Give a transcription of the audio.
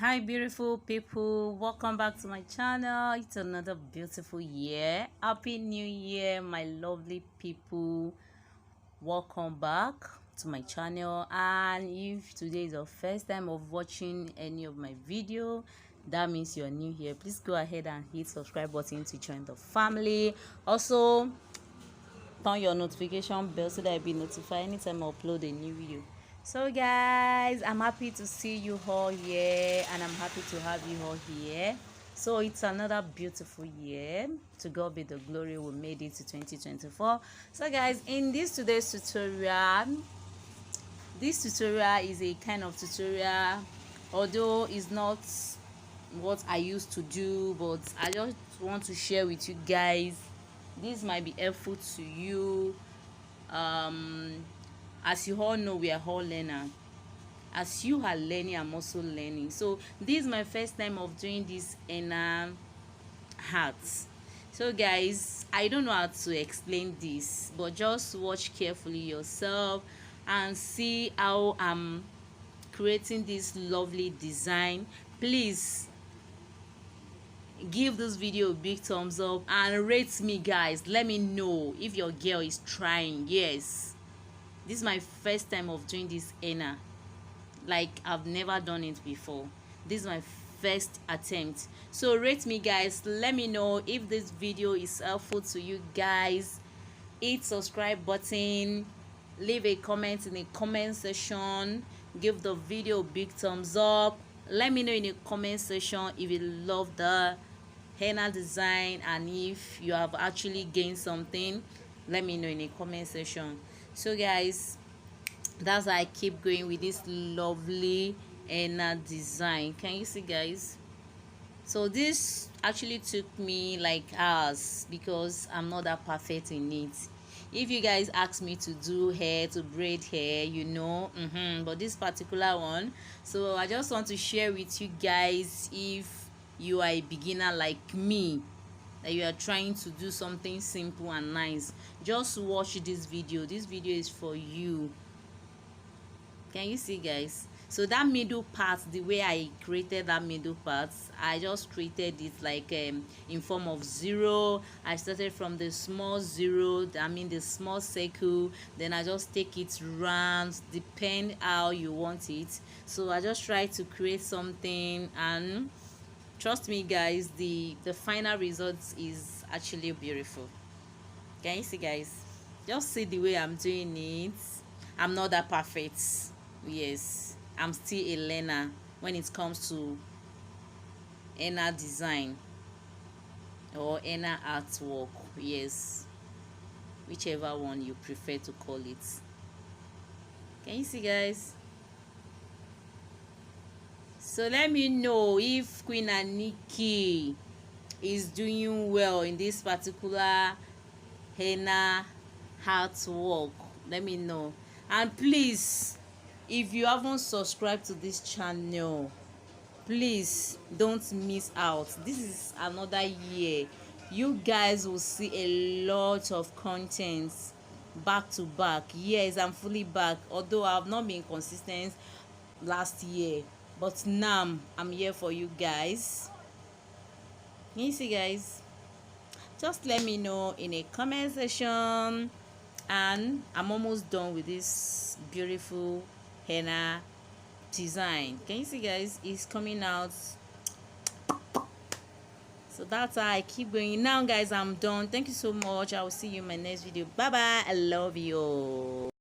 Hi beautiful people, welcome back to my channel. It's another beautiful year. Happy new year, my lovely people. Welcome back to my channel, and if today is your first time of watching any of my video, that means you're new here. Please go ahead and hit subscribe button to join the family. Also turn your notification bell so that you'll be notified anytime I upload a new video. So guys, I'm happy to see you all here, and I'm happy to have you all here. So it's another beautiful year. To God be the glory, we made it to 2024. So guys, in today's tutorial, this tutorial is a kind of tutorial, although it's not what I used to do, but I just want to share with you guys. This might be helpful to you. As you all know, we are all learners. As you are learning, I'm also learning. So this is my first time of doing this henna hats. So guys, I don't know how to explain this, but just watch carefully yourself and see how I'm creating this lovely design. Please give this video a big thumbs up and rate me, guys. Let me know if your girl is trying. Yes, this is my first time of doing this henna. Like, I've never done it before. This is my first attempt. So rate me, guys. Let me know if this video is helpful to you guys. Hit subscribe button, leave a comment in the comment section, give the video a big thumbs up. Let me know in the comment section if you love the henna design, and if you have actually gained something, let me know in the comment section. So guys, that's why I keep going with this lovely henna design. Can you see, guys? So this actually took me like hours because I'm not that perfect in it. If you guys ask me to do hair, to braid hair, you know, but this particular one, so I just want to share with you guys, if you are a beginner like me, that you are trying to do something simple and nice, just watch this video. This video is for you. Can you see, guys? So that middle part, the way I created that middle part, I just created it like in form of zero. I started from the small zero, I mean the small circle, then I just take it round, depend how you want it. So I just try to create something, and trust me guys, the final result is actually beautiful. Can you see, guys? Just see the way I'm doing it. I'm not that perfect. Yes, I'm still a learner when it comes to henna design or henna artwork. Yes, whichever one you prefer to call it. Can you see, guys? So let me know if Queen Aniki is doing well in this particular henna artwork. Let me know. And please, if you haven't subscribed to this channel, please don't miss out. This is another year. You guys will see a lot of content back to back. Yes, I'm fully back, although I have not been consistent last year, but now I'm here for you guys. Can you see, guys? Just let me know in a comment section, and I'm almost done with this beautiful henna design. Can you see, guys? It's coming out. So that's how I keep going. Now guys, I'm done. Thank you so much. I will see you in my next video. Bye bye. I love you.